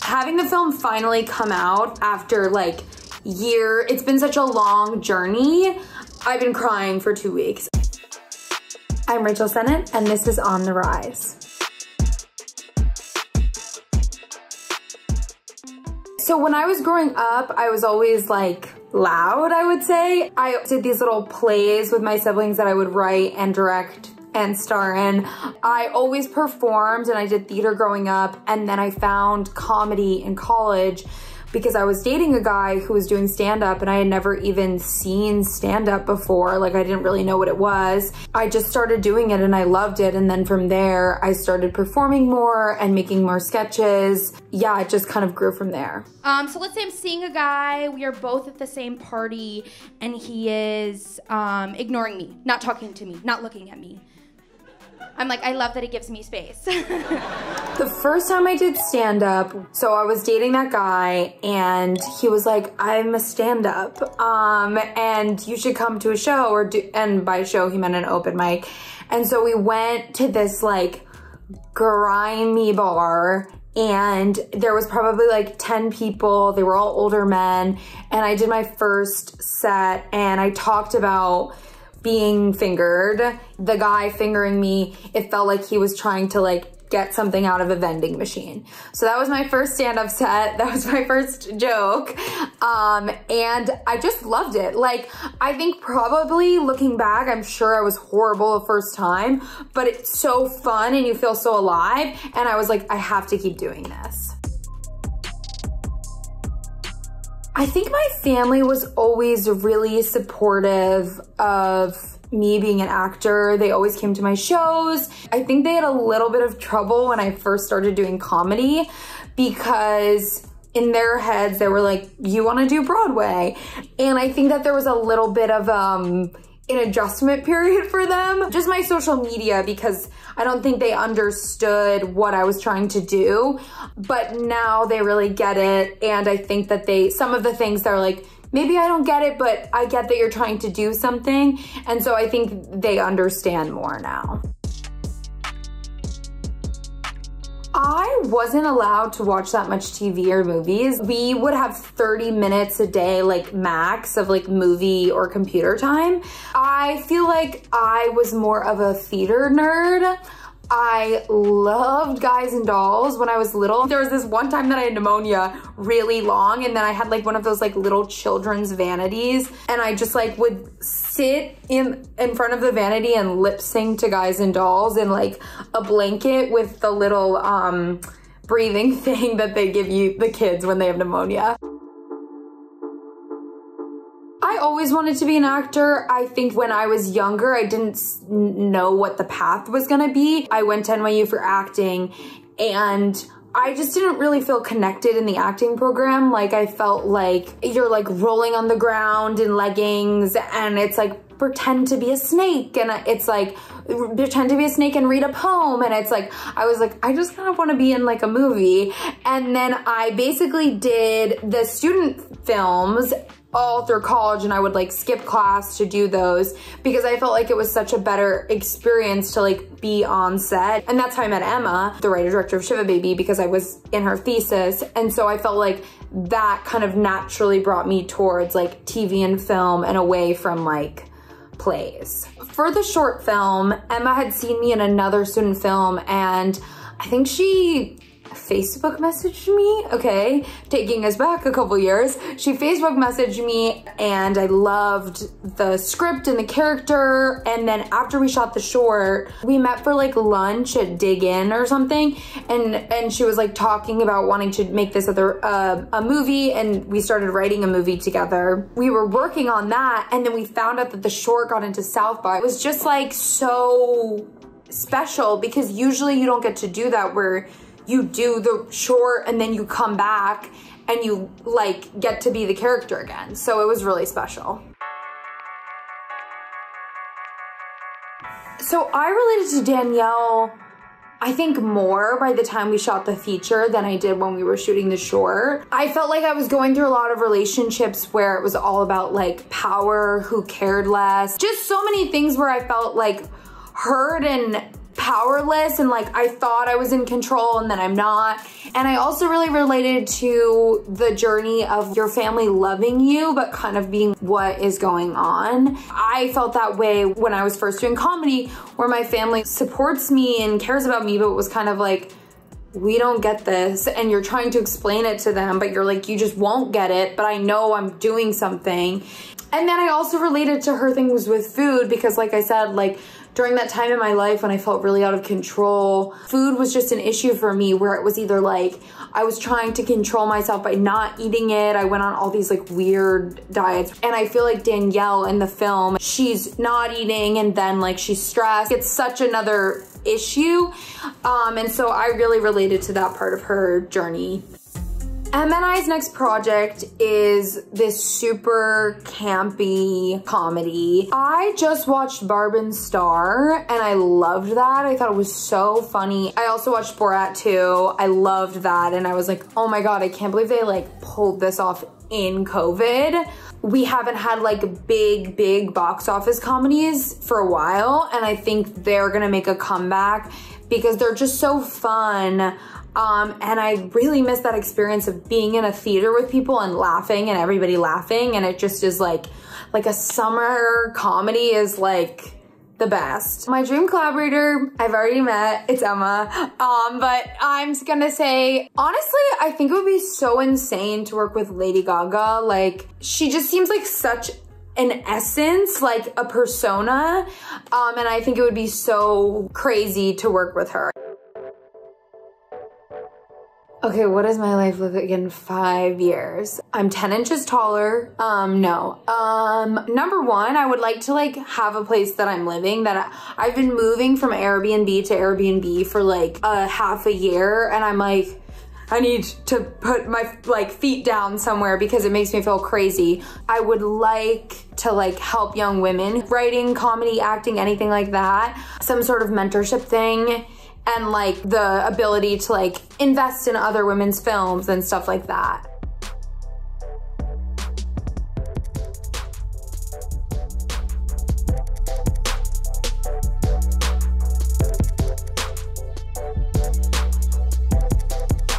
Having the film finally come out after like it's been such a long journey. I've been crying for 2 weeks. I'm Rachel Sennott, and this is On the Rise. So when I was growing up, I was always like loud, I would say. I did these little plays with my siblings that I would write and direct and star in. I always performed and I did theater growing up, and then I found comedy in college because I was dating a guy who was doing stand-up and I had never even seen stand-up before. Like, I didn't really know what it was. I just started doing it and I loved it, and then from there I started performing more and making more sketches. Yeah, it just kind of grew from there. So let's say I'm seeing a guy, we are both at the same party, and he is ignoring me, not talking to me, not looking at me. I'm like, I love that it gives me space. The first time I did stand-up, so I was dating that guy and he was like, I'm a stand-up, and you should come to a show, and by show he meant an open mic. And so we went to this like grimy bar, and there was probably like 10 people. They were all older men, and I did my first set and I talked about being fingered. The guy fingering me, it felt like he was trying to like get something out of a vending machine. So that was my first stand-up set. That was my first joke. And I just loved it. Like, I think probably looking back, I'm sure I was horrible the first time, but it's so fun and you feel so alive. And I was like, I have to keep doing this. I think my family was always really supportive of me being an actor. They always came to my shows. I think they had a little bit of trouble when I first started doing comedy because in their heads, they were like, you wanna do Broadway? And I think that there was a little bit of an adjustment period for them. Just my social media, because I don't think they understood what I was trying to do, but now they really get it. And I think that some of the things they're like, maybe I don't get it, but I get that you're trying to do something. And so I think they understand more now. I wasn't allowed to watch that much TV or movies. We would have 30 minutes a day, like max, of like movie or computer time. I feel like I was more of a theater nerd. I loved Guys and Dolls when I was little. There was this one time that I had pneumonia really long, and then I had like one of those like little children's vanities, and I just like would sit in front of the vanity and lip sync to Guys and Dolls in like a blanket with the little breathing thing that they give you, the kids, when they have pneumonia. I always wanted to be an actor. I think when I was younger, I didn't know what the path was gonna be. I went to NYU for acting, and I just didn't really feel connected in the acting program. Like, I felt like you're like rolling on the ground in leggings, and it's like, pretend to be a snake, and it's like, pretend to be a snake and read a poem, and it's like, I was like, I just kind of want to be in like a movie. And then I basically did the student films all through college, and I would like skip class to do those because I felt like it was such a better experience to like be on set. And that's how I met Emma, the writer-director of Shiva, because I was in her thesis. And so I felt like that kind of naturally brought me towards like TV and film and away from like plays. For the short film, Emma had seen me in another student film, and I think she Facebook messaged me, okay, taking us back a couple years. She Facebook messaged me, and I loved the script and the character. And then after we shot the short, we met for like lunch at Dig In or something, and she was like talking about wanting to make this other a movie, and we started writing a movie together. We were working on that, and then we found out that the short got into South by. It was just like so special because usually you don't get to do that, where you do the short and then you come back and you like get to be the character again. So it was really special. So I related to Danielle, I think, more by the time we shot the feature than I did when we were shooting the short. I felt like I was going through a lot of relationships where it was all about like power, who cared less, just so many things where I felt like heard and powerless and like I thought I was in control and then I'm not. And I also really related to the journey of your family loving you but kind of being what is going on. I felt that way when I was first doing comedy, where my family supports me and cares about me, but it was kind of like, we don't get this, and you're trying to explain it to them, but you're like, you just won't get it, but I know I'm doing something. And then I also related to her things with food because like I said, like during that time in my life when I felt really out of control, food was just an issue for me, where it was either like I was trying to control myself by not eating it. I went on all these like weird diets. And I feel like Danielle in the film, she's not eating and then like she's stressed. It's such another issue. And so I really related to that part of her journey. MNI's next project is this super campy comedy. I just watched Barb and Star and I loved that. I thought it was so funny. I also watched Borat 2. I loved that and I was like, oh my God, I can't believe they like pulled this off in COVID. We haven't had like big box office comedies for a while, and I think they're gonna make a comeback because they're just so fun. And I really miss that experience of being in a theater with people and laughing and everybody laughing, and it just is like a summer comedy is like the best. My dream collaborator, I've already met, it's Emma. But I'm just gonna say, honestly, I think it would be so insane to work with Lady Gaga. Like, she just seems like such an essence, like a persona. And I think it would be so crazy to work with her. Okay, what does my life look like in 5 years? I'm 10 inches taller. No. Number one, I would like to like have a place that I'm living, that I've been moving from Airbnb to Airbnb for like a half a year, and I'm like, I need to put my like feet down somewhere because it makes me feel crazy. I would like to like help young women, writing, comedy, acting, anything like that. Some sort of mentorship thing. And like the ability to like invest in other women's films and stuff like that.